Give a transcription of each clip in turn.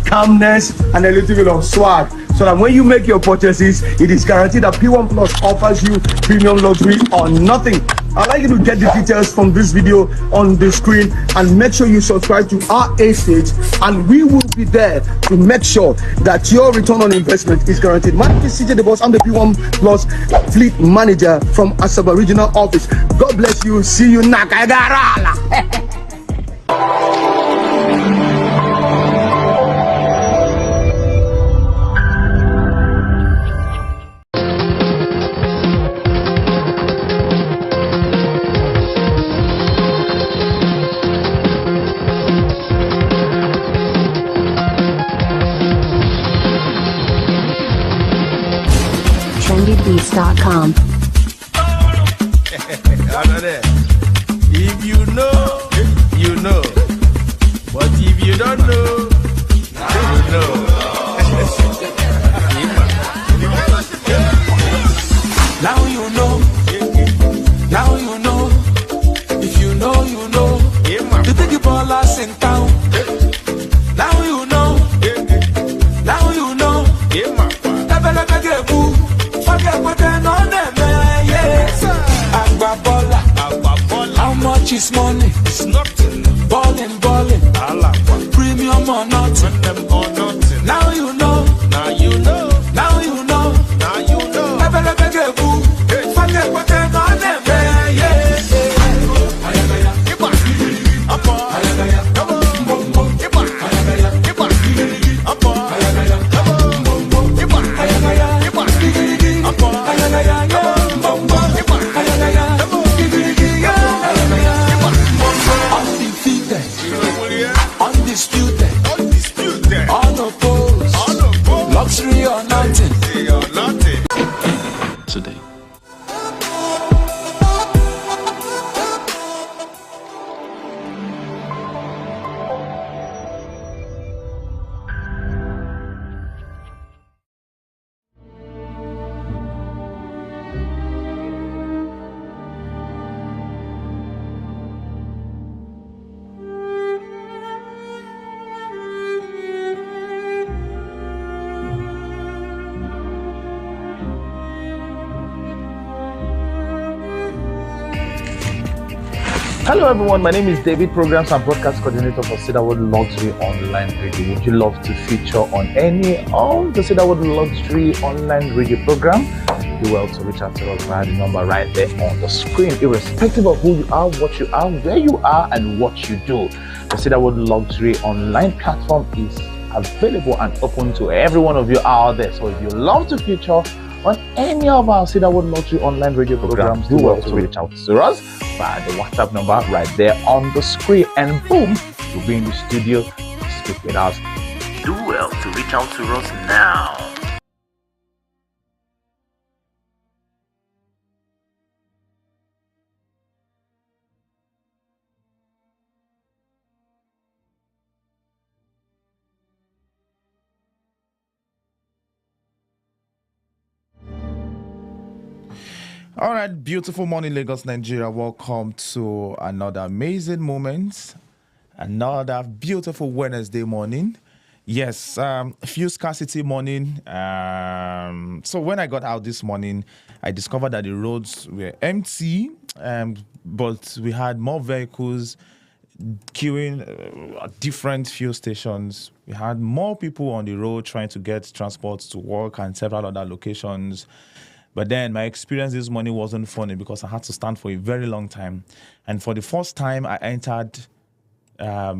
calmness, and a little bit of swag. So that when you make your purchases, it is guaranteed that P1 Plus offers you premium luxury or nothing. I'd like you to get the details from this video on the screen and make sure you subscribe to our A-Stage, and we will be there to make sure that your return on investment is guaranteed. My name is CJ the Boss. I'm the P1 Plus Fleet Manager from Asaba Regional Office. God bless you. See you Nakagarala. trendybeats.com. If you know, you know. But if you don't know, you know. Now you know. Now you know. If you know, you know. You think you ball us in town. Now you know. Now you know. Forget what they know them, yes. Agbabola. How much is money? It's nothing. Ballin'. Premium or nothing. Now you know. Now you know. Now you know. Now you know. Forget what they know them, yes. Undisputed, unopposed, luxury or nothing. Today. Hello everyone, my name is David, Programs and Broadcast Coordinator for Cedarwood Luxury Online Radio. Would you love to feature on any of the Cedarwood Luxury Online Radio program? Do well to reach out to us via the number right there on the screen, irrespective of who you are, what you are, where you are, and what you do. The Cedarwood Luxury Online platform is available and open to every one of you out there. So if you love to feature on any of our Cedarwood Luxury Online Radio programs, do well to reach out to us via the WhatsApp number right there on the screen, and boom, you'll be in the studio to speak with us. Do well to reach out to us now. All right, beautiful morning, Lagos, Nigeria. Welcome to another amazing moment, another beautiful Wednesday morning. Yes, few scarcity morning. So when I got out this morning, I discovered that the roads were empty, but we had more vehicles queuing at different fuel stations. We had more people on the road trying to get transport to work and several other locations. But then my experience this morning wasn't funny because I had to stand for a very long time. And for the first time, I entered a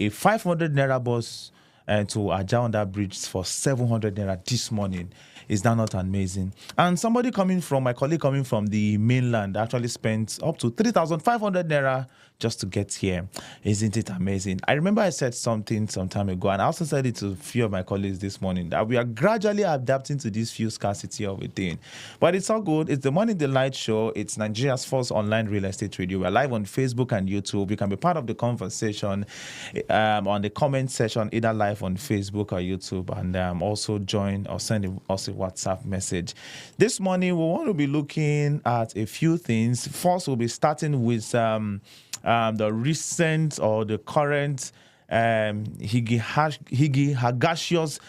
500 Naira bus to Ajah under bridge for 700 Naira this morning. Is that not amazing? And my colleague coming from the mainland actually spent up to 3,500 Naira just to get here. Isn't it amazing? I remember I said something some time ago, and I also said it to a few of my colleagues this morning, that we are gradually adapting to this fuel scarcity of a thing. But it's all good. It's the Morning Delight Show. It's Nigeria's first online real estate radio. We're live on Facebook and YouTube. You can be part of the conversation on the comment section, either live on Facebook or YouTube, and also join or send us a WhatsApp message. This morning, we want to be looking at a few things. First, we'll be starting with the recent or the current Higashio's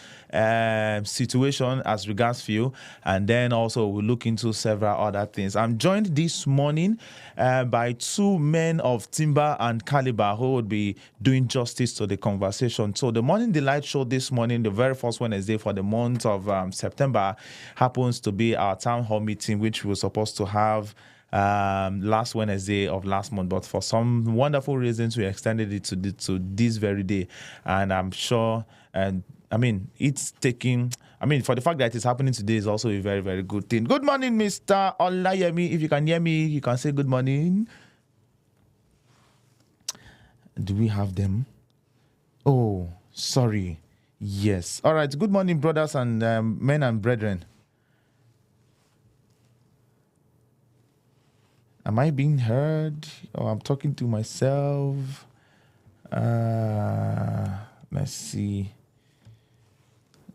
situation as regards fuel, and then also we'll look into several other things. I'm joined this morning by two men of timber and caliber who would be doing justice to the conversation. So the Morning Delight show this morning, the very first Wednesday for the month of September, happens to be our town hall meeting, which we were supposed to have last Wednesday of last month, but for some wonderful reasons we extended it to this very day. And I'm sure, and I mean, it's taking, I mean, for the fact that it's happening today is also a very, very good thing. Good morning, Mr. Olayemi. If you can hear me, you can say good morning. Do we have them? Oh, sorry. Yes. All right. Good morning, brothers and men and brethren. Am I being heard? Or I'm talking to myself? Let's see.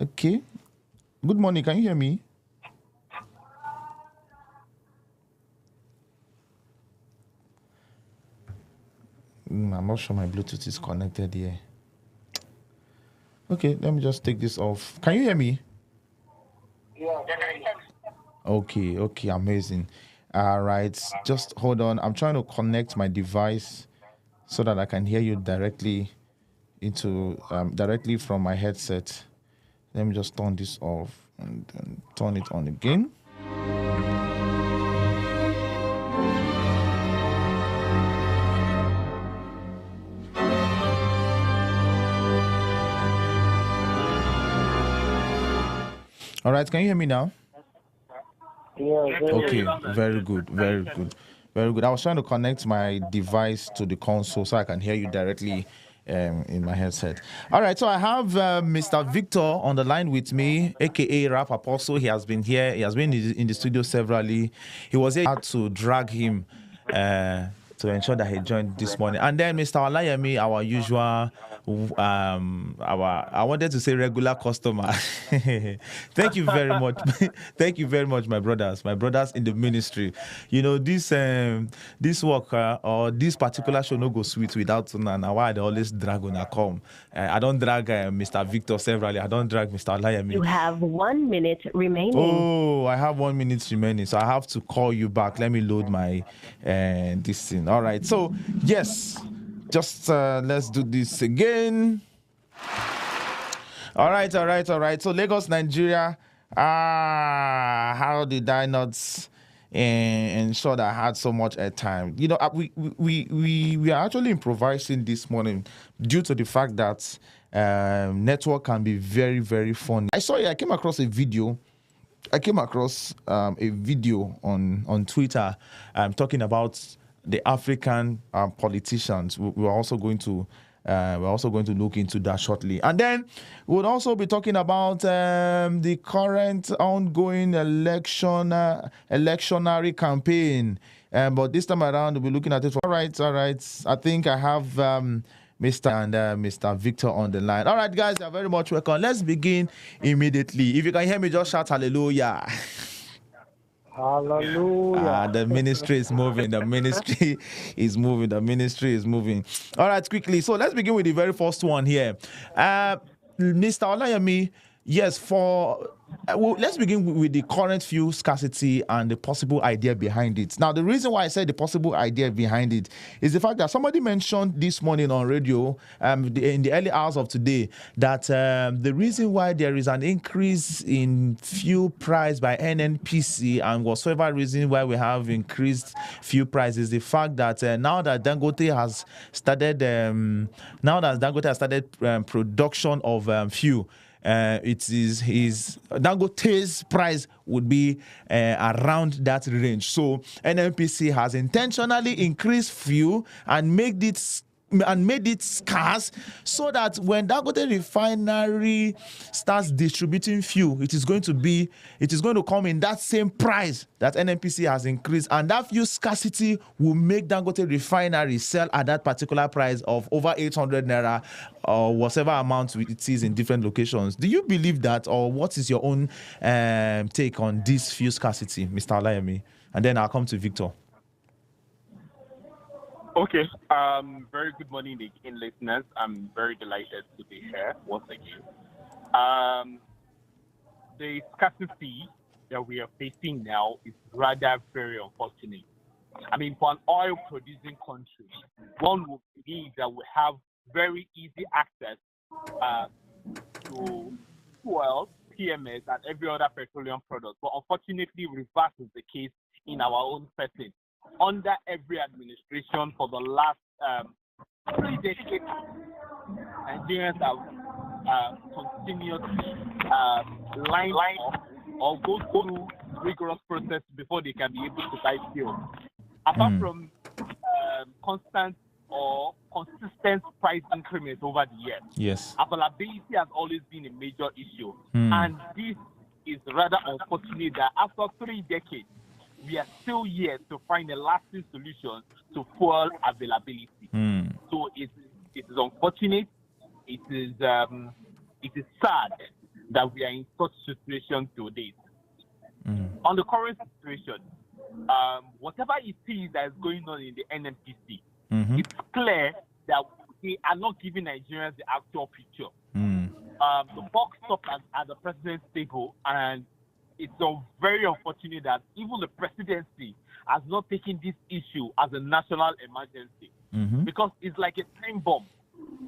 Okay. Good morning. Can you hear me? I'm not sure my Bluetooth is connected here. Okay, let me just take this off. Can you hear me? Yeah. Okay, amazing. All right, just hold on. I'm trying to connect my device so that I can hear you directly from my headset. Let me just turn this off and then turn it on again. All right, can you hear me now? Yeah. Okay, very good. I was trying to connect my device to the console so I can hear you directly in my headset. All right, so I have Mr. Victor on the line with me, aka Rap Apostle. He has been here. He has been in the studio severally. He was able to drag him to ensure that he joined this morning. And then Mr. Olayemi, our usual, I wanted to say regular customer. Thank you very much. Thank you very much, my brothers in the ministry. You know, this work or this particular show no go sweet without Tuna. Now why they always drag when I come. I don't drag Mr. Victor severally. I don't drag Mr. Olayemi. You have 1 minute remaining. Oh, I have 1 minute remaining, so I have to call you back. Let me load my this thing. All right. So yes, just let's do this again. All right. So Lagos, Nigeria. How did I not ensure that I had so much airtime? You know, we are actually improvising this morning due to the fact that network can be very, very funny. I came across a video on Twitter talking about the African politicians. We're also going to look into that shortly, and then we'll also be talking about the current ongoing electionary campaign. But this time around, we'll be looking at it. All right. I think I have Mr. Victor on the line. All right, guys, you're very much welcome. Let's begin immediately. If you can hear me, just shout hallelujah. Hallelujah. The ministry is moving. The ministry is moving. All right, quickly. So let's begin with the very first one here. Mr. Olayemi, yes, let's begin with the current fuel scarcity and the possible idea behind it. Now, the reason why I said the possible idea behind it is the fact that somebody mentioned this morning on radio in the early hours of today that the reason why there is an increase in fuel price by NNPC and whatsoever reason why we have increased fuel price is the fact that now that Dangote has started production of fuel, his Dangote's price would be around that range. So NNPC has intentionally increased fuel and made it scarce so that when Dangote refinery starts distributing fuel, it is going to come in that same price that NNPC has increased, and that fuel scarcity will make Dangote refinery sell at that particular price of over 800 naira or whatever amount it is in different locations. Do you believe that, or what is your own take on this fuel scarcity, Mr. Olayemi? And then I'll come to Victor. Okay. Very good morning again, listeners. I'm very delighted to be here once again. Um, the scarcity that we are facing now is rather very unfortunate. I mean, for an oil-producing country, one would believe that we have very easy access uh, to fuel, PMS, and every other petroleum product. But unfortunately, reverse is the case in our own setting. Under every administration for the last 3 decades, Nigerians have continuously line up or go through rigorous process before they can be able to buy fuel. Apart from constant or consistent price increments over the years, Yes. availability has always been a major issue. And this is rather unfortunate that after 3 decades, we are still yet to find a lasting solution to fuel availability. So it is unfortunate. It is sad that we are in such situation today. On the current situation, whatever it is that is going on in the NNPC, it's clear that they are not giving Nigerians the actual picture. The box stopped at the president's table, and it's very unfortunate that even the presidency has not taken this issue as a national emergency, because it's like a time bomb.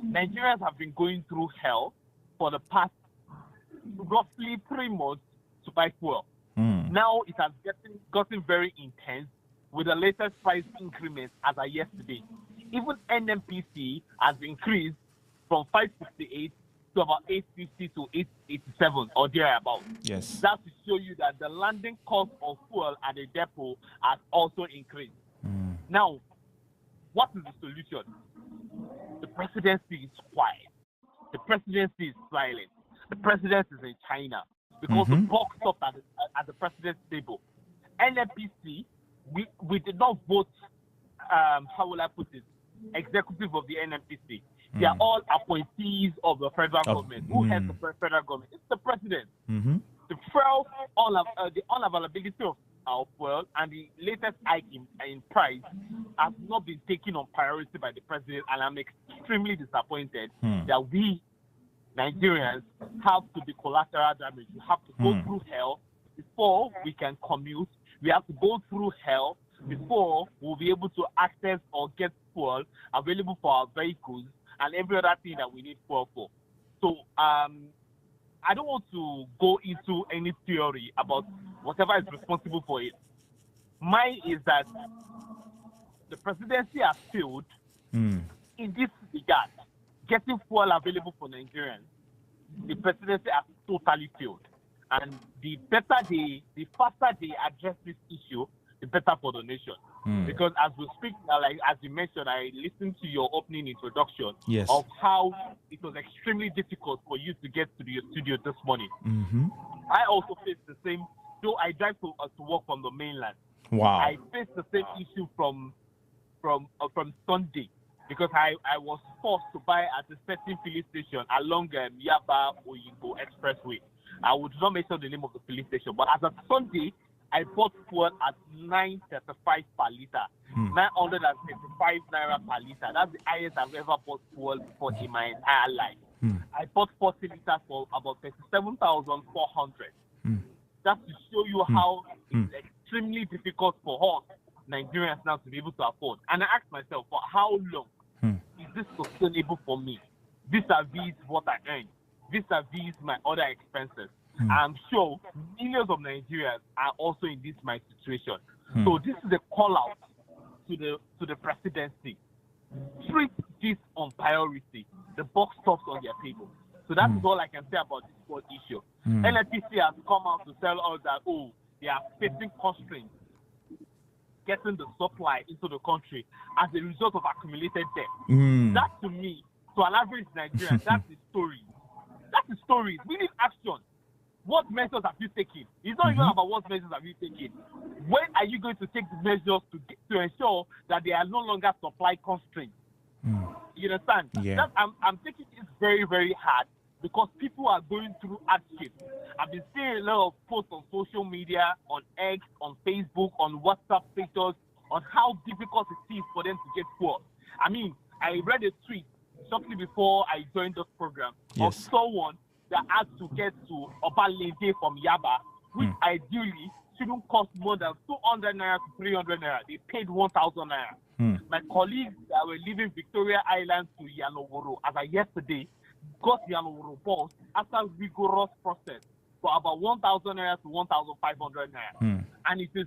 Nigerians have been going through hell for the past roughly 3 months to buy fuel. Now it has gotten very intense with the latest price increments as of yesterday. Even NMPC has increased from 568 to about 850 to 887 or thereabouts. Yes. That's to show you that the landing cost of fuel at the depot has also increased. Now, what is the solution? The presidency is quiet. The presidency is silent. The president is in China because the box stopped at the president's table. NNPC, we did not vote, how will I put it, executive of the NNPC. They are all appointees of the federal government. Who heads the federal government? It's the president. The unavailability of our fuel and the latest hike in price has not been taken on priority by the president, and I'm extremely disappointed that we Nigerians have to be collateral damage. We have to go through hell before we can commute. We have to go through hell before we'll be able to access or get fuel available for our vehicles and every other thing that we need fuel for. So I don't want to go into any theory about whatever is responsible for it. Mine is that the presidency has failed in this regard, getting fuel available for Nigerians. The presidency has totally failed. And the faster they address this issue, the better for the nation. Because as we speak now, like as you mentioned, I listened to your opening introduction of how it was extremely difficult for you to get to your studio this morning. I also faced the same, though I drive to work from the mainland. Wow. I faced the same issue from Sunday because I was forced to buy at a certain filling station along Yaba Oyinbo Expressway. I would not mention the name of the filling station, but as of Sunday, I bought fuel at 9.35 per liter, 935 naira per liter. That's the highest I've ever bought fuel for in my entire life. I bought 40 liters for about 37,400. That's to show you how it's extremely difficult for us Nigerians now to be able to afford. And I asked myself, for how long is this sustainable for me? Vis-a-vis what I earn, vis-a-vis my other expenses. I'm sure millions of Nigerians are also in this my situation. So this is a call out to the presidency. Treat this on priority. The box stops on their table. So that is all I can say about this whole issue. NNPC has come out to tell us that they are facing constraints getting the supply into the country as a result of accumulated debt. That to me, to an average Nigerian, that's the story. That's the story. We need action. What measures have you taken? It's not even about what measures have you taken. When are you going to take the measures to ensure that there are no longer supply constraints? You understand? Yeah. I'm taking this very, very hard because people are going through hardship. I've been seeing a lot of posts on social media, on X, on Facebook, on WhatsApp pictures on how difficult it is for them to get fuel. I mean, I read a tweet shortly before I joined this program of someone that had to get to Obalende from Yaba, which ideally shouldn't cost more than 200 naira to 300 naira. They paid 1,000 naira. My colleagues that were leaving Victoria Island to Yanoworo as of yesterday got Yanoworo bus after rigorous process for about 1,000 naira to 1,500 naira. And it is,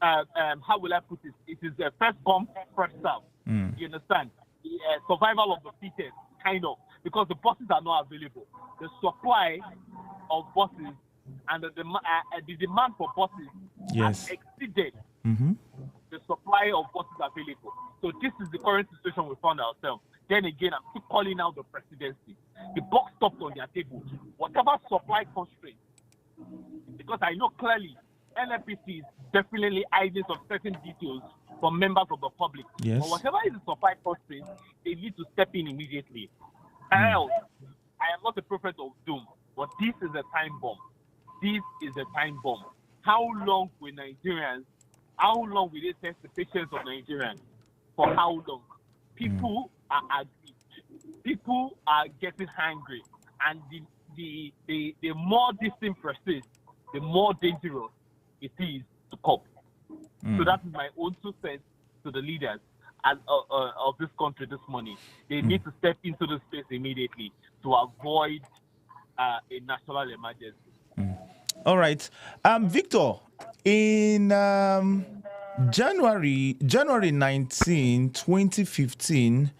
how will I put it? It is a first come, first serve. You understand? The survival of the fittest, kind of, because the buses are not available. The supply of buses and the demand for buses has exceeded the supply of buses available. So this is the current situation we found ourselves. Then again, I'm still calling out the presidency. The box stopped on their table. Whatever supply constraints, because I know clearly NFPC is definitely hiding some certain details from members of the public. Yes. But whatever is the supply constraint, they need to step in immediately. Else, I am not a prophet of doom, but this is a time bomb. This is a time bomb. How long will they test the patience of Nigerians? For how long? People are aggrieved. People are getting hungry. And the more this thing persists, the more dangerous it is to cope. So that is my own 2 cents to the leaders of this country this morning. They need to step into the space immediately to avoid a national emergency. All right. Victor, in January 19, 2015,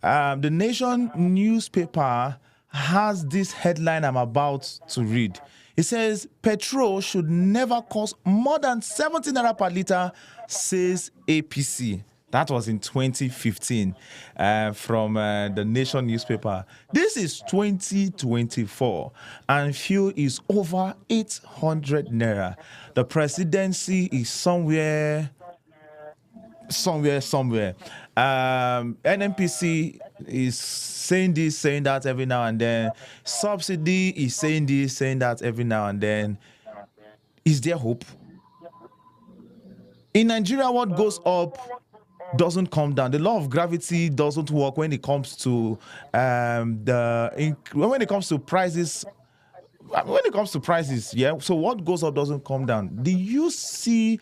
the Nation newspaper has this headline I'm about to read. It says, petrol should never cost more than 70 naira per liter, says APC. That was in 2015 from the Nation newspaper. This is 2024 and fuel is over 800 naira. The presidency is somewhere. NNPC is saying this, saying that every now and then. Subsidy is saying this, saying that every now and then. Is there hope? In Nigeria, what goes up doesn't come down. The law of gravity doesn't work when it comes to when it comes to prices. When it comes to prices, yeah. So what goes up doesn't come down. Do you see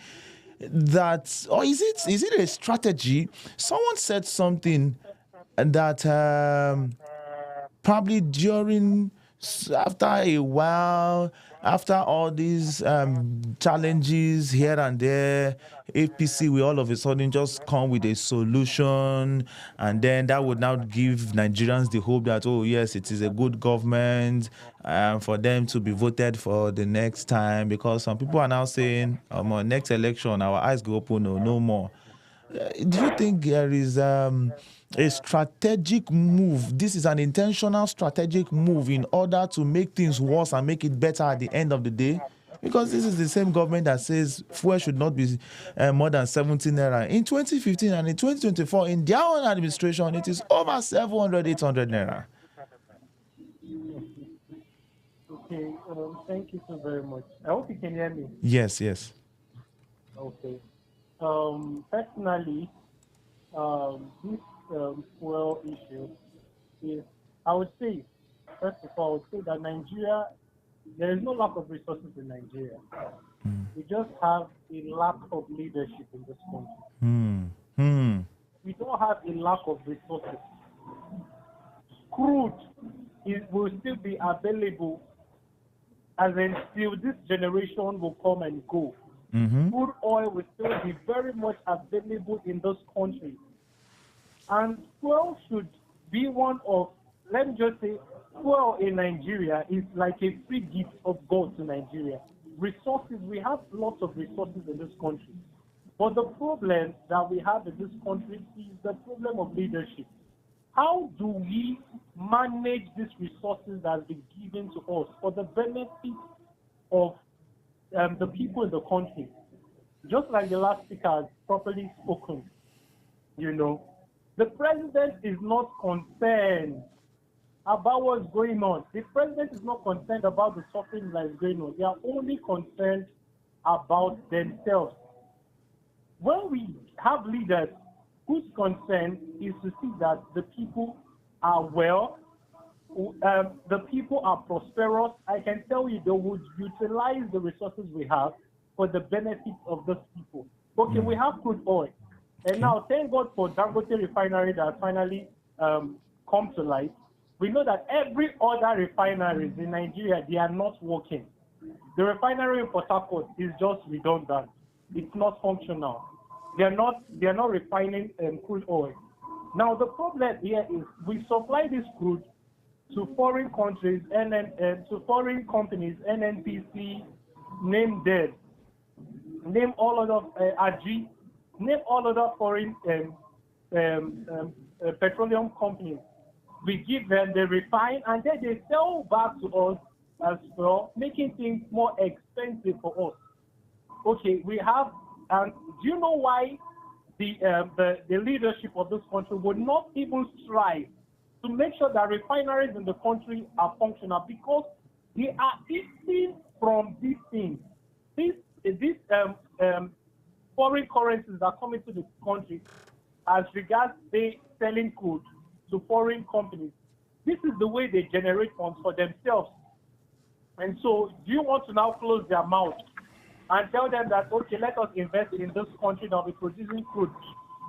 that, or is it a strategy? Someone said something that probably after a while, after all these challenges here and there, APC will all of a sudden just come with a solution, and then that would now give Nigerians the hope that, oh yes, it is a good government for them to be voted for the next time, because some people are now saying, next election, our eyes go open, no more. Do you think there is a strategic move? This is an intentional strategic move in order to make things worse and make it better at the end of the day? Because this is the same government that says fuel should not be more than 17 naira. In 2015 and in 2024, in their own administration, it is over 700, 800 naira. Okay, thank you so very much. I hope you can hear me. Yes. Okay. Personally, this fuel issue is, I would say, first of all, I would say that Nigeria, there is no lack of resources in Nigeria. We just have a lack of leadership in this country. We don't have a lack of resources. Crude will still be available, as until this generation will come and go. Crude oil will still be very much available in this country. And fuel should be one of, let me just say, fuel in Nigeria is like a free gift of God to Nigeria. Resources, we have lots of resources in this country. But the problem that we have in this country is the problem of leadership. How do we manage these resources that have been given to us for the benefit of the people in the country? Just like the last speaker has properly spoken, the president is not concerned about what's going on. The president is not concerned about the suffering that is going on. They are only concerned about themselves. when we have leaders whose concern is to see that the people are well, the people are prosperous, I can tell you they would utilize the resources we have for the benefit of those people. Okay, we have crude oil. And now, thank God for Dangote refinery that finally come to light. We know that every other refineries in Nigeria, they are not working. The refinery in Port Harcourt is just redundant. It's not functional. They are not refining crude oil. Now, the problem here is we supply this crude to foreign countries and to foreign companies, NNPC, name them, name all other AG, name all other foreign petroleum companies. We give them, they refine, and then they sell back to us as well, making things more expensive for us. Okay, we have, and do you know why the leadership of this country would not even strive to make sure that refineries in the country are functional? Because they are eating from these things. These foreign currencies that come into the country as regards they selling crude to foreign companies. This is the way they generate funds for themselves. And so, do you want to now close their mouth and tell them that, okay, let us invest in this country that will be producing crude?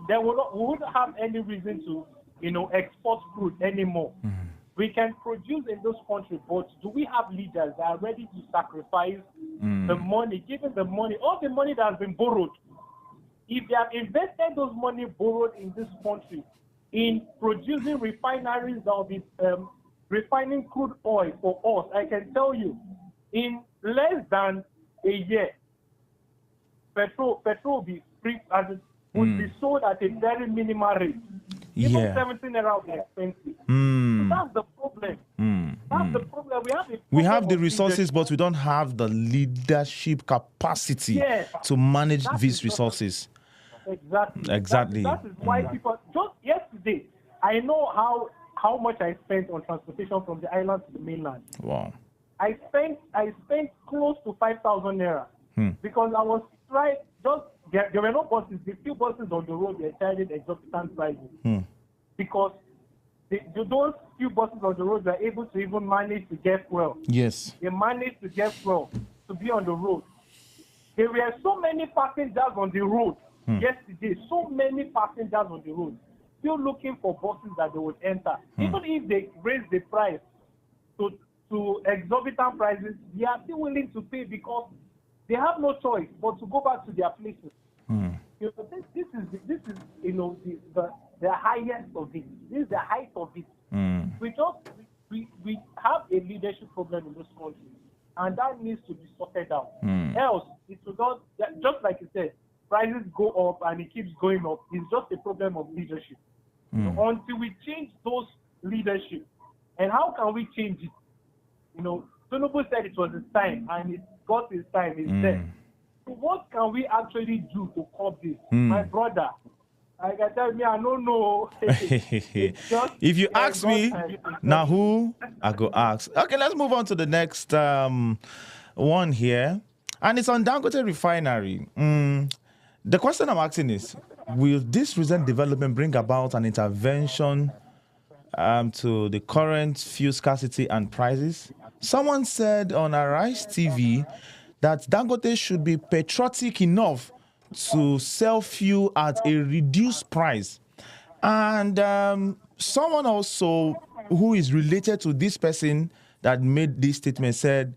Then we wouldn't have any reason to, export crude anymore. We can produce in this country, but do we have leaders that are ready to sacrifice the money, given the money, all the money that has been borrowed? If they have invested those money borrowed in this country in producing refineries that will be refining crude oil for us, I can tell you, in less than a year, petrol will be free, as it would be sold at a very minimal rate. Even 17 naira will be expensive. So that's the problem. That's the problem. We have the resources, but we don't have the leadership capacity to manage these resources. Exactly. That is why people, just yesterday, I know how much I spent on transportation from the island to the mainland. Wow. I spent close to 5,000 naira because I was trying, there were no buses. The few buses on the road were charging exorbitant prices because those few buses on the road were able to even manage to get fuel. Yes. They managed to get fuel to be on the road. There were so many passengers on the road yesterday, so many passengers on the road, still looking for buses that they would enter. Even if they raise the price to exorbitant prices, they are still willing to pay because they have no choice but to go back to their places. This is the highest of it. This is the height of it. We have a leadership problem in this country, and that needs to be sorted out. Else, it will not, just like you said, prices go up and it keeps going up. It's just a problem of leadership. Until we change those leadership, and how can we change it? Tinubu said it was his time, and it got his time. It's there. So what can we actually do to curb this? My brother, I can tell me, I don't know. If you ask me, now who I go ask? Okay, let's move on to the next one here. And it's on Dangote Refinery. The question I'm asking is, will this recent development bring about an intervention to the current fuel scarcity and prices? Someone said on Arise TV that Dangote should be patriotic enough to sell fuel at a reduced price. And someone also who is related to this person that made this statement said,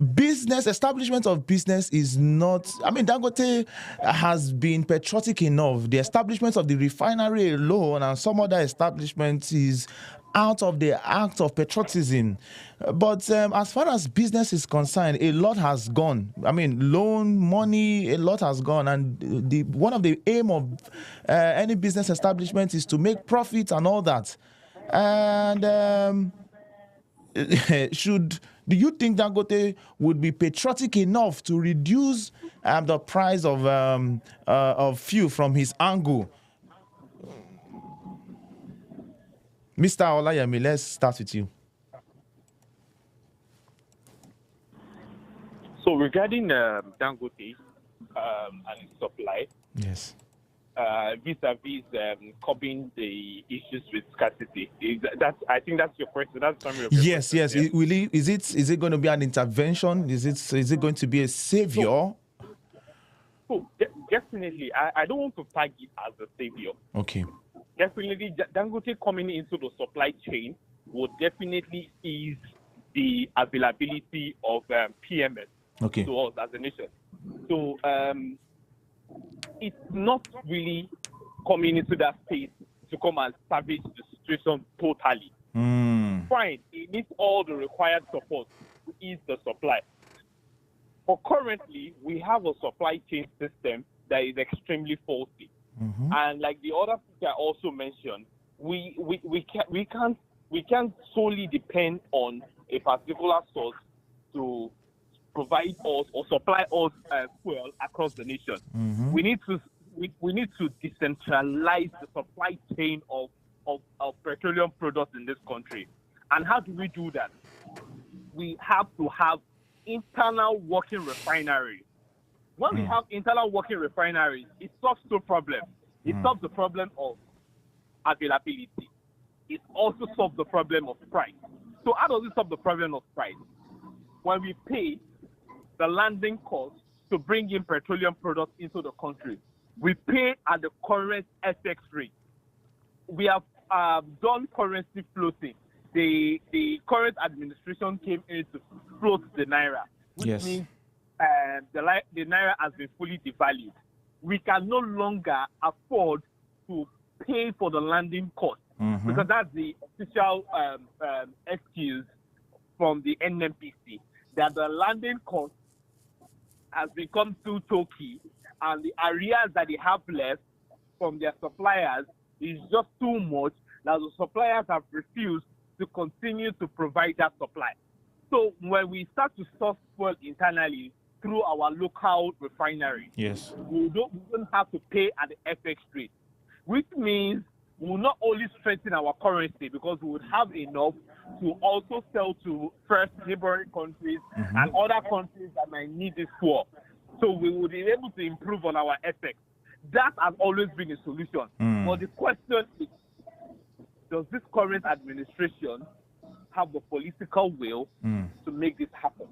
establishment of business is not, Dangote has been patriotic enough. The establishment of the refinery alone and some other establishments is out of the act of patriotism. But as far as business is concerned, a lot has gone. Loan money, a lot has gone. And one of the aim of any business establishment is to make profit and all that. And do you think Dangote would be patriotic enough to reduce the price of fuel from his angle? Mr. Olayemi, let's start with you. So regarding Dangote and its supply, Yes. Vis-a-vis curbing the issues with scarcity. I think that's your question. That's summary of your Yes, question. yes. Is it going to be an intervention? Is it going to be a savior? So definitely, I don't want to tag it as a savior. Okay. Definitely, Dangote coming into the supply chain would definitely ease the availability of PMS Okay. to us as a nation. So it's not really coming into that space to come and salvage the situation totally. Fine, it needs all the required support to ease the supply. But currently, we have a supply chain system that is extremely faulty. And like the other speaker also mentioned, we can't solely depend on a particular source to provide us or supply us fuel across the nation. We need to decentralize the supply chain of petroleum products in this country. And how do we do that? We have to have internal working refineries. When we have internal working refineries, it solves two problems. It solves the problem of availability. It also solves the problem of price. So how does it solve the problem of price? When we pay the landing cost to bring in petroleum products into the country, we pay at the current FX rate. We have done currency floating. The current administration came in to float the naira, which means the naira has been fully devalued. We can no longer afford to pay for the landing cost because that's the official excuse from the NMPC that the landing cost has become too choky and the arrears that they have left from their suppliers is just too much that the suppliers have refused to continue to provide that supply. So when we start to source fuel internally through our local refinery, we don't have to pay at the FX rate, which means we will not only strengthen our currency because we would have enough to also sell to first neighboring countries and other countries that might need this fuel. So we would be able to improve on our FX. That has always been a solution. But the question is, does this current administration have the political will to make this happen?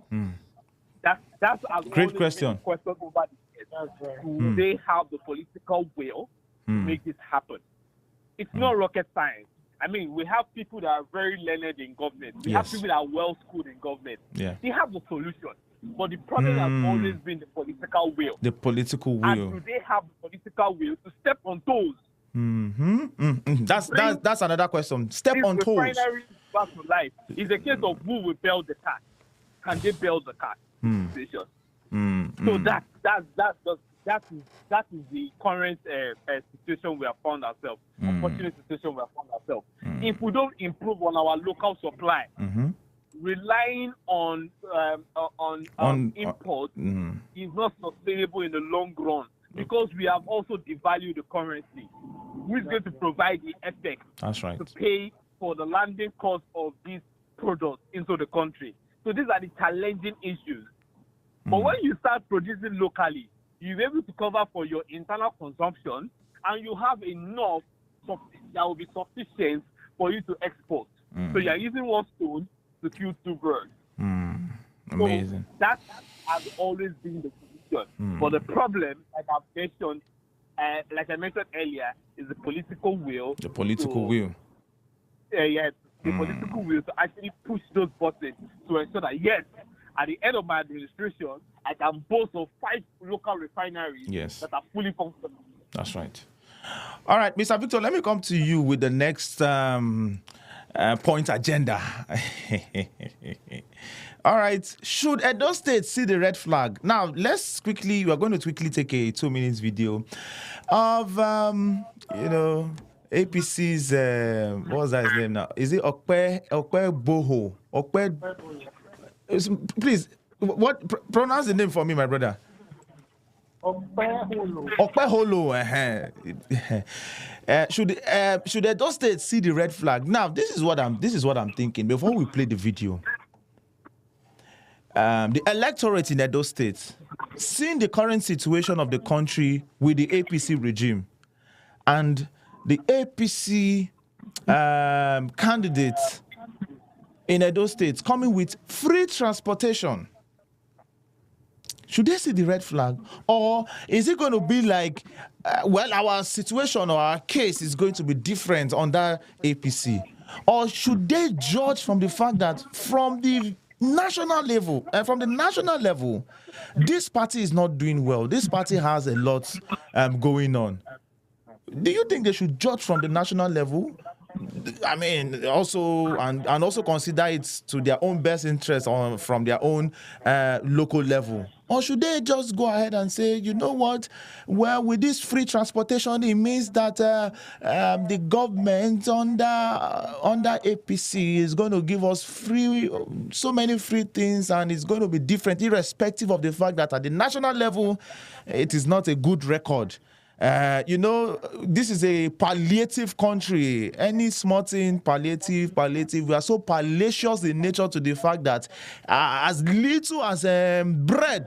That's a great question. Question over the years. Do they have the political will to make this happen? It's not rocket science. I mean, we have people that are very learned in government. We have people that are well schooled in government. They have the solution. But the problem has always been the political will. The political will. And do they have the political will to step on toes? That's another question. Step on toes. Refineries back to life. It's a case of who will build the car. Can they build the car? So that is the current situation we have found ourselves. Unfortunate situation we have found ourselves. If we don't improve on our local supply, relying on import is not sustainable in the long run because we have also devalued the currency. Who is going to provide the effect to pay for the landing cost of these products into the country? So these are the challenging issues. But when you start producing locally, you'll be able to cover for your internal consumption and you have enough that will be sufficient for you to export. So you're using one stone to kill two birds. Amazing. So that has always been the solution. But the problem, like I mentioned earlier, is the political will. The political will. The political will to actually push those buttons to ensure that, yes, at the end of my administration, I can boast of 5 local refineries that are fully functional. That's right. All right, Mr. Victor, let me come to you with the next point agenda. All right. Should Edo State see the red flag? Now, we are going to quickly take a 2 minutes video of, APC's, what was that his name now? Is it Okwe Boho? Please, pronounce the name for me, my brother. Okpeholo. Should Edo State see the red flag? Now, this is what I'm thinking. Before we play the video, the electorate in Edo State seeing the current situation of the country with the APC regime and the APC candidates in Edo State coming with free transportation, should they see the red flag? Or is it going to be like, well, our situation or our case is going to be different under APC? Or should they judge from the fact that from the national level, this party is not doing well. This party has a lot going on. Do you think they should judge from the national level? I mean, also and also consider it to their own best interest from their own local level? Or should they just go ahead and say, you know what, well, with this free transportation, it means that the government under APC is going to give us so many free things, and it's going to be different, irrespective of the fact that at the national level, it is not a good record. This is a palliative country. Any small thing, palliative. We are so palatial in nature to the fact that as little as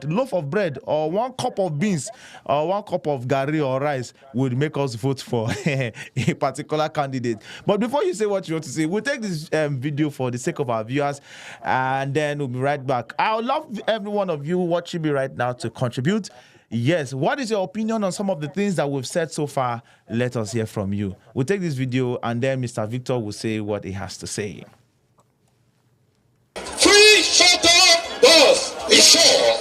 loaf of bread, or 1 cup of beans, or 1 cup of gari or rice would make us vote for a particular candidate. But before you say what you want to say, we'll take this video for the sake of our viewers, and then we'll be right back. I would love every one of you watching me right now to contribute. Yes, what is your opinion on some of the things that we've said so far? Let us hear from you. We'll take this video, and then Mr. Victor will say what he has to say. Free shuttle bus is sure.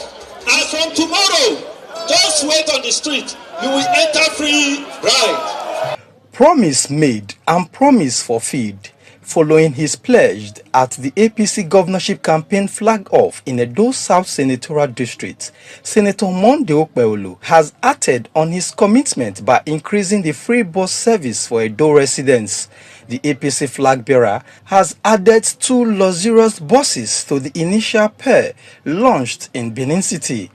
As from tomorrow, just wait on the street. You will enter free ride. Promise made and promise fulfilled. Following his pledge at the APC governorship campaign flag off in Edo South Senatorial District, Senator Monday Okpeolu has acted on his commitment by increasing the free bus service for Edo residents. The APC flag bearer has added 2 luxurious buses to the initial pair launched in Benin City.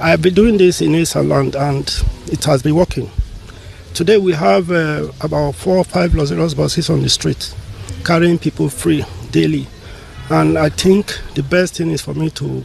I've been doing this in Esaland and it has been working. Today we have about 4 or 5 luxurious buses on the street carrying people free daily. And I think the best thing is for me to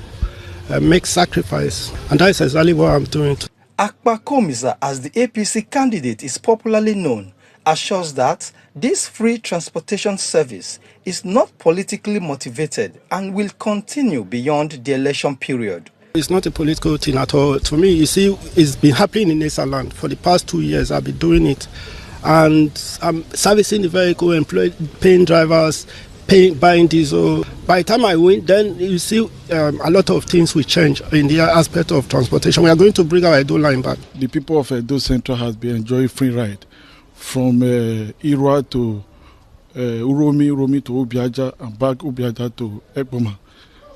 make sacrifice, and that is exactly what I'm doing. Akpa Komisa, as the APC candidate is popularly known, assures that this free transportation service is not politically motivated and will continue beyond the election period. It's not a political thing at all. To me, you see, it's been happening in Esaland for the past 2 years. I've been doing it, and I'm servicing the vehicle, paying drivers, buying diesel. By the time I win, then you see a lot of things will change in the aspect of transportation. We are going to bring our Edo line back. The people of Edo Central has been enjoying free ride from Irwa to Uromi to Obiaja, and back Obiaja to Ekpoma.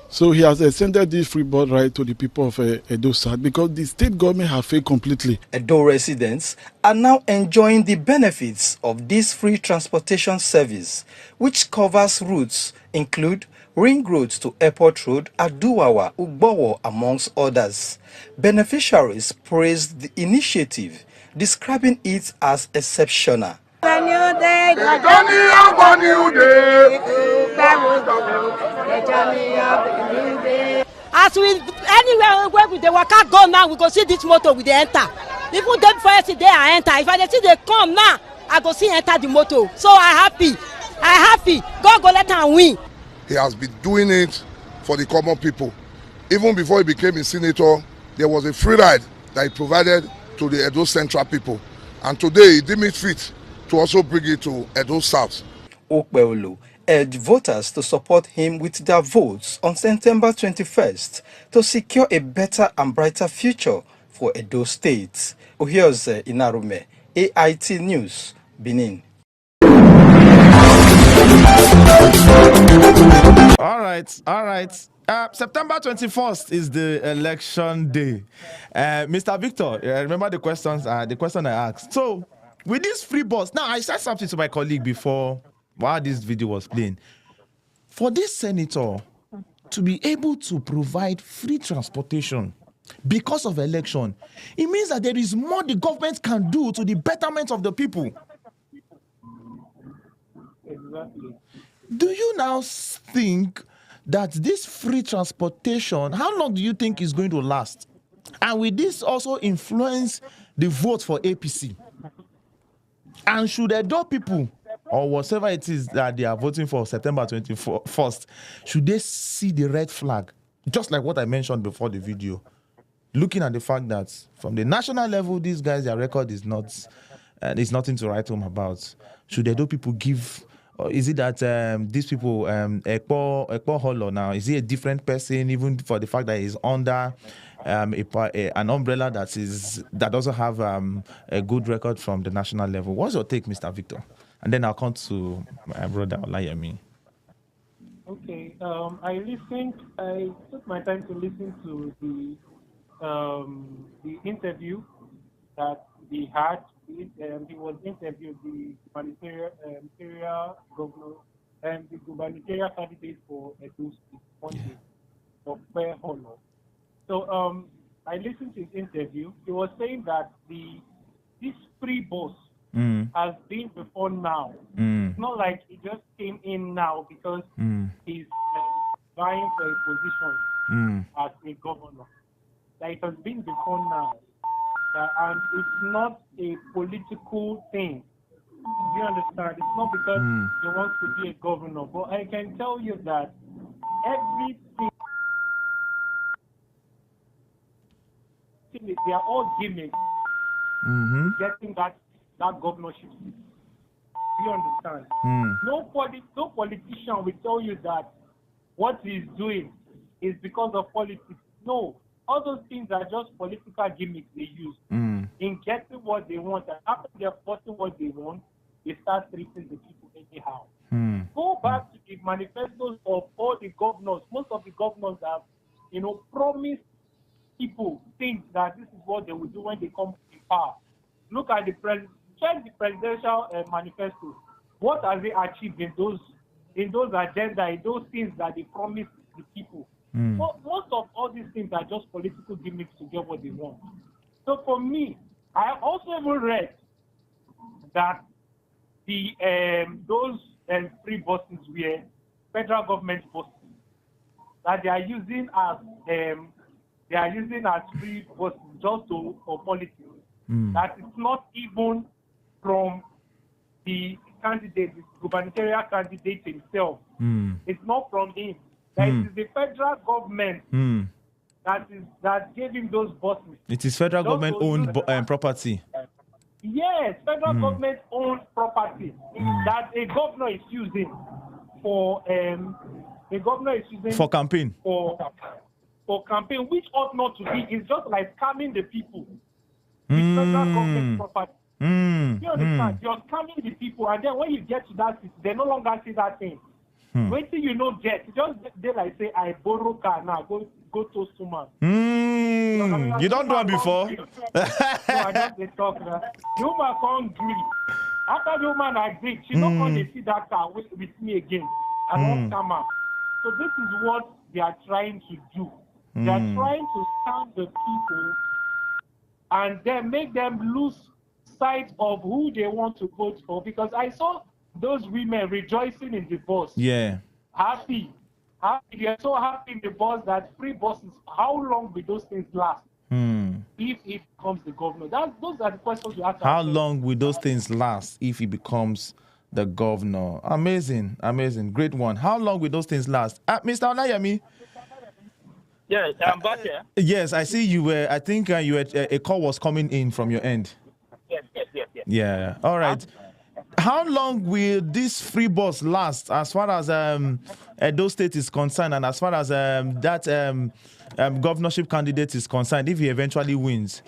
So he has extended this free bus ride to the people of Edo South because the state government have failed completely. Edo residents are now enjoying the benefits of this free transportation service, which covers routes include Ring Road to Airport Road, Aduwawa, Ugbowo, amongst others. Beneficiaries praised the initiative, describing it as exceptional. As we anywhere where we the waka go now, we go see this motor with the enter. Even them first day I enter. If I see they come now, I go see enter the motor. So I happy. God go let him win. He has been doing it for the common people. Even before he became a senator, there was a free ride that he provided to the Edo Central people. And today he deemed it fit to also bring it to Edo South. Okpeolu urged voters to support him with their votes on September 21st to secure a better and brighter future for Edo State. Ohioze Inarume, AIT News, Benin. All right. September 21st is the election day. Mr. Victor, remember the question I asked. So, with this free bus, now I said something to my colleague before while this video was playing. For this senator to be able to provide free transportation because of election, it means that there is more the government can do to the betterment of the people. Exactly. Do you now think that this free transportation, how long do you think is going to last? And will this also influence the vote for APC? And should Edo people, or whatever it is that they are voting for September 21st, should they see the red flag? Just like what I mentioned before the video. Looking at the fact that from the national level, these guys, their record is not, there's nothing to write home about. Should Edo people give, or is it that these people, Ekpo Holo now, is he a different person, even for the fact that he's under an umbrella that doesn't have a good record from the national level? What's your take, Mr. Victor? And then I'll come to my brother Olayemi. Okay, I took my time to listen to the interview that he had. He was interviewed the gubernatorial governor and the gubernatorial candidate for Edo State, for Fair Honor. So I listened to his interview. He was saying that this free bus has been before now. It's not like it just came in now because he's vying for a position as a governor. Like, it has been before now. And it's not a political thing. Do you understand? It's not because he wants to be a governor. But I can tell you that everything, they are all gimmicks getting that governorship seat. Do you understand? No politician will tell you that what he's doing is because of politics. No. All those things are just political gimmicks they use in getting what they want. And after they're getting what they want, they start treating the people anyhow. Go back to the manifestos of all the governors. Most of the governors have, promised people things that this is what they will do when they come in power. Look at check the presidential manifestos. What have they achieved in those agendas, in those things that they promised the people? Most of all these things are just political gimmicks to get what they want. So for me, I also even read that those free buses were federal government buses that they are using as free buses just for politics. That it's not even from the candidate, the gubernatorial candidate himself. It's not from him. That it is the federal government that gave him those buses. It is federal government owned property. Yes, federal government owned property that a governor is using for campaign. For campaign, which ought not to be. It's just like scamming the people. It's federal government property. You understand? You're scamming the people, and then when you get to that, they no longer see that thing. Wait till you know get. Just they like say, I borrow car now, go to Suma. You don't do it before? No, I just talk now. The woman can't agree. After the woman agreed, she not going to see that car with me again. I don't come out. So this is what they are trying to do. They are trying to scam the people and then make them lose sight of who they want to vote for. Because I saw those women rejoicing in the bus. Yeah. Happy. They are so happy in the bus that free buses, how long will those things last? If it becomes the governor? Those are the questions you have to How long will those things last if he becomes the governor? Amazing. Great one. How long will those things last? Mr. Olayemi? Yes, I'm back here. Yes, I see you were, I think you had, a call was coming in from your end. Yes. Yeah. All right. How long will this free bus last as far as Edo State is concerned and as far as that governorship candidate is concerned, if he eventually wins?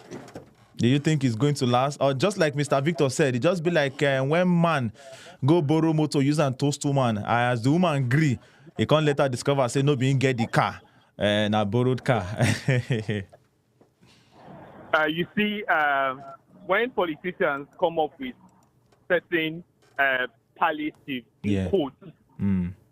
Do you think it's going to last? Or just like Mr. Victor said, it just be like when man go borrow motor, use and toast woman. As the woman agree, he can't later discover, say, no, being get the car, and a borrowed car. You see, when politicians come up with certain palliative quotes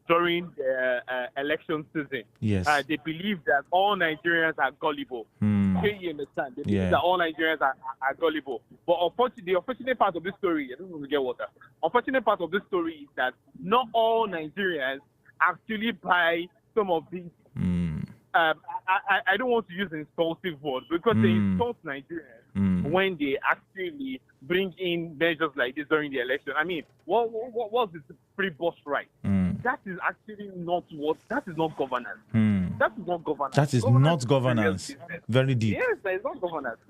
during the election season. Yes. They believe that all Nigerians are gullible. Can you understand? They believe that all Nigerians are gullible. But unfortunately, the unfortunate part of this story, I don't want to get water. Unfortunate part of this story is that not all Nigerians actually buy some of these. I don't want to use insultive words because they insult Nigerians when they actually bring in measures like this during the election. I mean, what's the free bus right? That is actually not that is not governance. That is not governance. That is not governance. Very deep. Yes, that is not governance.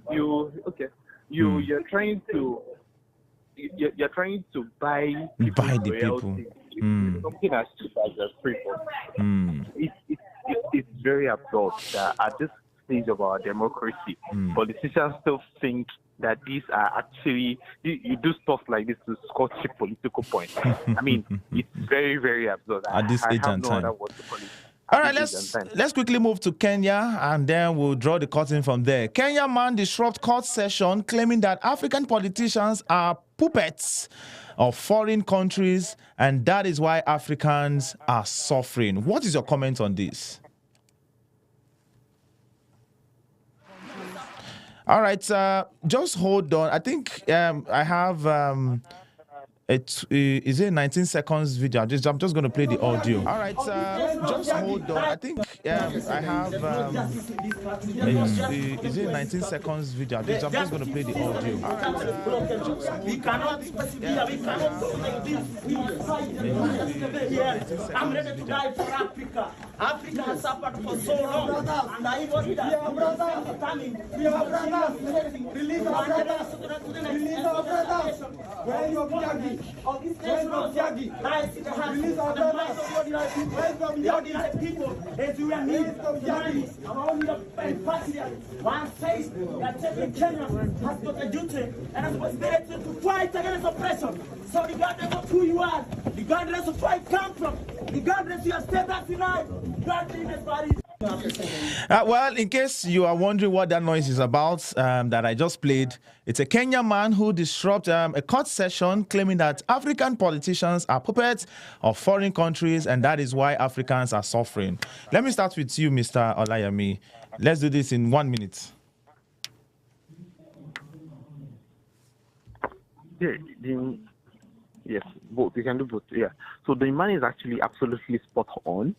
You're trying to buy the people. Something as cheap as a free bus. It's very absurd that at this stage of our democracy, politicians still think that these are actually, you do stuff like this to score cheap political points. I mean, it's very, very absurd. At this age and time. All right, let's quickly move to Kenya, and then we'll draw the curtain from there. Kenya man disrupt court session claiming that African politicians are puppets of foreign countries, and that is why Africans are suffering. What is your comment on this? All right, just hold on. I think I have is it a 19 seconds video? I'm just going to play the audio. All right, just hold on. I think I have is it a 19 seconds video? I'm just going to play the audio. All right, we cannot I'm ready to die for Africa. Africa has suffered for so long, and I want that coming. We are brothers. Release our brothers. Release our brothers. Where are your Biagi? Where is your Biagi? Release our brothers. Where is the people? As we are needed of Biagi. Around the patriots. One says that every Kenyan has got a duty and a responsibility to fight against oppression. So regardless of who you are, regardless of where you come from, regardless of your status in life, well, in case you are wondering what that noise is about that I just played, it's a Kenyan man who disrupted a court session claiming that African politicians are puppets of foreign countries, and that is why Africans are suffering. Let me start with you, Mr. Olayemi. Let's do this in 1 minute. Yes, both. You can do both. Yeah. So the man is actually absolutely spot on,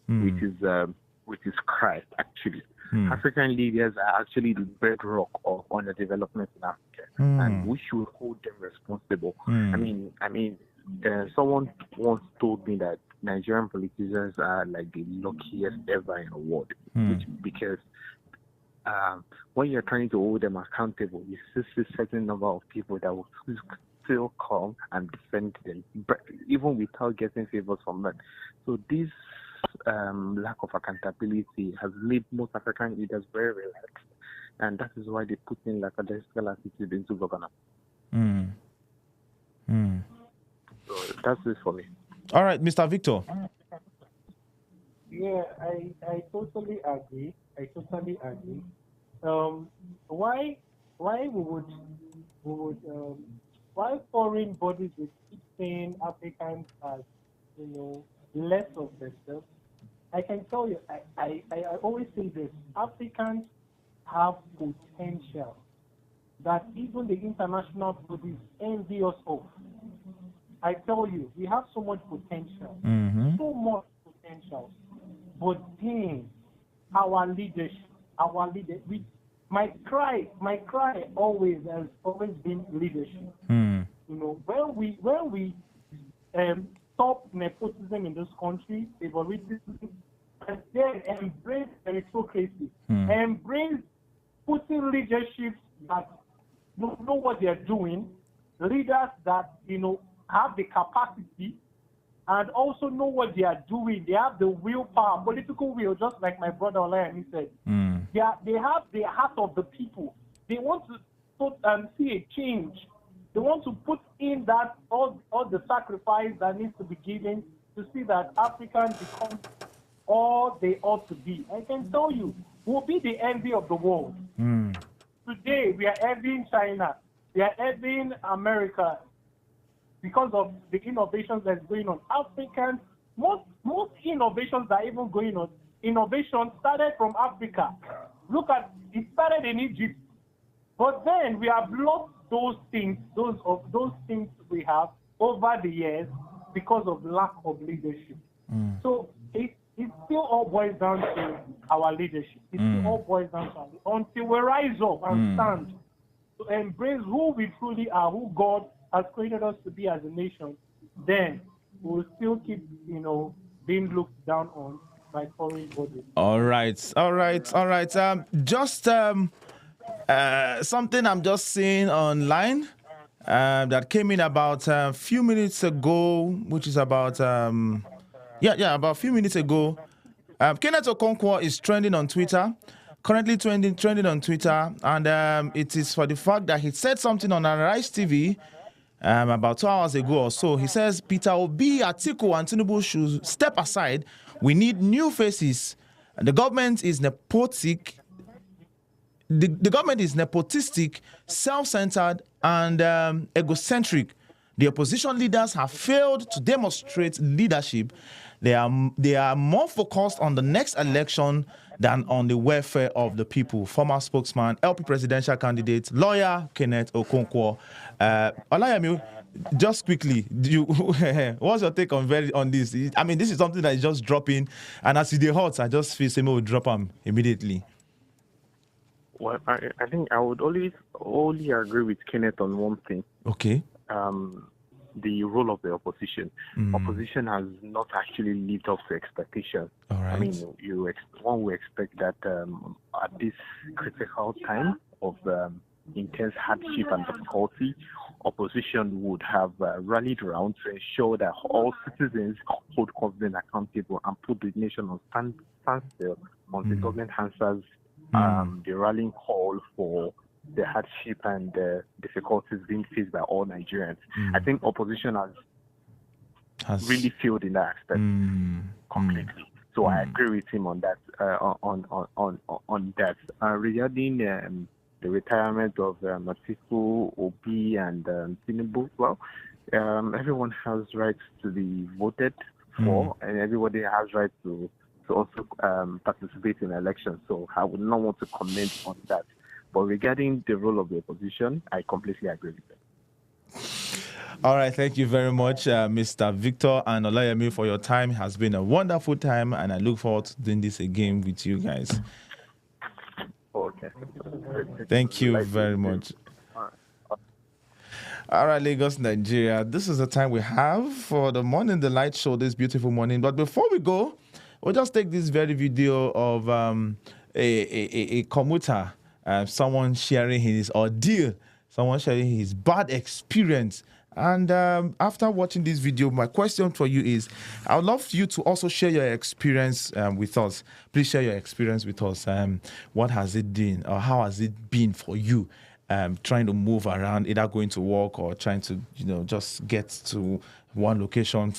which is correct. Actually, African leaders are actually the bedrock of underdevelopment in Africa, and we should hold them responsible. I mean, someone once told me that Nigerian politicians are like the luckiest ever in the world, because when you're trying to hold them accountable, you see a certain number of people that will still come and defend them, even without getting favors from them. So this lack of accountability has made most African leaders very relaxed, and that is why they put in like a desperate attitude into governance. So that's it for me. All right, Mr. Victor. Yeah, I totally agree. Why why foreign bodies would keep saying Africans as, less of themselves? I can tell you, I always say this: Africans have potential that even the international bodies envy us of. I tell you, we have so much potential, but then our leadership, my cry always has been leadership. When we stop nepotism in this country, favoritism, and then embrace meritocracy, embrace putting leadership that know what they're doing, leaders that have the capacity and also know what they are doing. They have the willpower, political will, just like my brother Olayemi said. They have the heart of the people. They want to see a change. They want to put in that all the sacrifice that needs to be given to see that Africans become all they ought to be. I can tell you, we'll be the envy of the world. Today, we are envying China. We are envying America because of the innovations that's going on. Africans, most innovations that are even going on, innovation started from Africa. Look at, it started in Egypt. But then we have lost those things we have over the years because of lack of leadership. So it still all boils down to our leadership. It still all boils down to until we rise up and stand to embrace who we truly are, who God has created us to be as a nation, then we'll still keep, being looked down on by foreign bodies. All right. Just something I'm just seeing online that came in about a few minutes ago, which is about about a few minutes ago. Kenneth Okonkwo is trending on Twitter, currently trending on Twitter, and it is for the fact that he said something on Arise TV about 2 hours ago or so. He says Peter Obi, Atiku, and Tinubu should step aside. We need new faces. The government is nepotic. The government is nepotistic, self-centered, and egocentric. The opposition leaders have failed to demonstrate leadership. They are more focused on the next election than on the welfare of the people. Former spokesman, LP presidential candidate, lawyer Kenneth Okonkwo. Olayemi, just quickly, what's your take on this? I mean, this is something that is just dropping, and as it hot, I just feel same will drop them immediately. Well, I think I would only agree with Kenneth on one thing. Okay. The role of the opposition. Opposition has not actually lived up to expectations. All right. I mean, one would expect that at this critical time of intense hardship and difficulty, opposition would have rallied around to ensure that all citizens hold government accountable and put the nation on standstill once the government answers the rallying call for the hardship and the difficulties being faced by all Nigerians. I think opposition has really failed in that aspect completely. So I agree with him on that. On that. Regarding the retirement of Atiku, Obi, and Tinubu, well, everyone has rights to be voted for, and everybody has rights to also participate in elections. So I would not want to comment on that. But regarding the role of the opposition, I completely agree with them. All right, thank you very much, Mr. Victor and Olayemi, for your time. It has been a wonderful time, and I look forward to doing this again with you guys. Okay. Thank you very much. All right, Lagos, Nigeria. This is the time we have for the Morning Delight show this beautiful morning. But before we go, we'll just take this very video of a commuter. Someone sharing his ordeal, someone sharing his bad experience. And after watching this video, my question for you is, I would love you to also share your experience with us. Please share your experience with us. What has it been, or how has it been for you trying to move around, either going to work or trying to, just get to one location,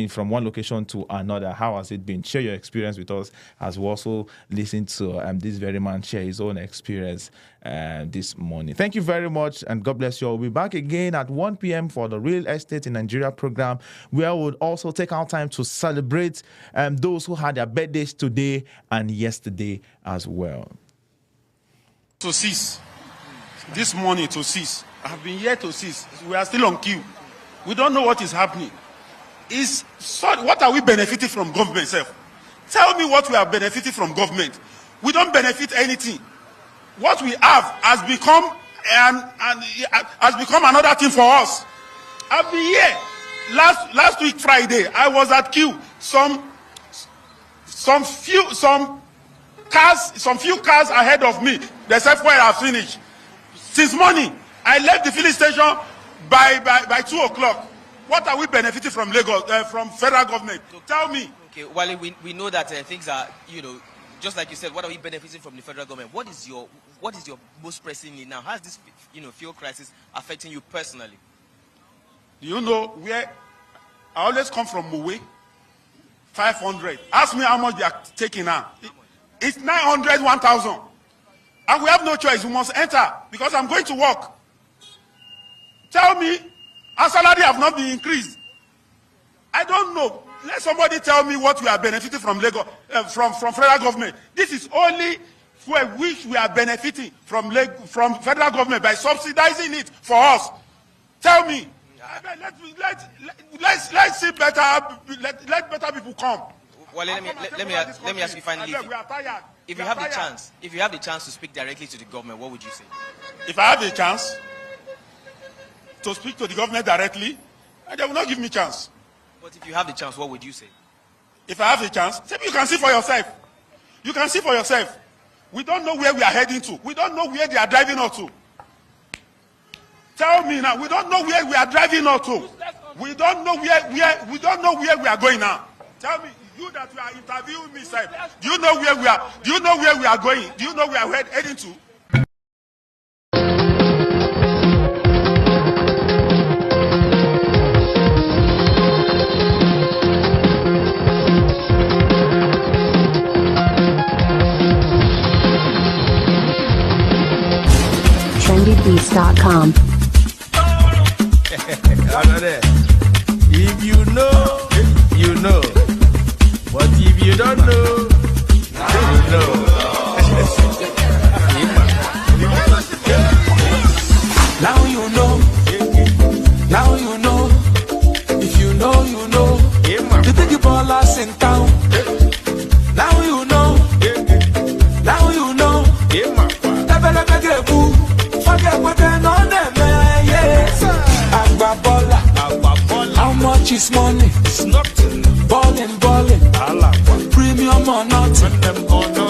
from one location to another? How has it been? Share your experience with us as we also listen to this very man share his own experience this morning. Thank you very much, and God bless you all. We'll be back again at 1 p.m. for the Real Estate in Nigeria program, where we'll also take our time to celebrate those who had their birthdays today and yesterday as well. To cease. This morning to cease. I've been here to cease. We are still on queue. We don't know what is happening. What are we benefiting from government, sir? Tell me what we are benefiting from government. We don't benefit anything. What we have has become another thing for us. I've been here. Last week Friday, I was at queue. Some few cars ahead of me. The software I finished. Since morning, I left the filling station by 2 o'clock. What are we benefiting from Lagos, from federal government? Tell me. Okay, Wale, we know that things are, just like you said, what are we benefiting from the federal government? What is your most pressing need now? How is this, fuel crisis affecting you personally? Do you know where I always come from? Mowe, 500. Ask me how much they are taking now. It's 900, 1,000. And we have no choice. We must enter because I'm going to work. Tell me, our salary have not been increased. I don't know. Let somebody tell me what we are benefiting from Lagos, from federal government. This is only where we are benefiting from federal government by subsidizing it for us. Tell me. Let's see better. Let better people come. Well, let me ask you finally. We are tired. If you have the chance to speak directly to the government, what would you say? If I have the chance to speak to the government directly, they will not give me chance. But if you have the chance, what would you say? If I have the chance, you can see for yourself. You can see for yourself. We don't know where we are heading to. We don't know where they are driving us to. Tell me now. We don't know where we are driving us to. We don't know where we are going now. Tell me, you that you are interviewing me, sir. Do you know where we are? Do you know where we are going? Do you know where we are heading to? trendybeats.com. If you know, you know. But if you don't know, you know. Now you know. Now you know. If you know, you know. You think you ballers in town. Now you know. Now you know. Forget what they're on them, yeah. How much is money? It's nothing. Ballin'. Premium or nothing.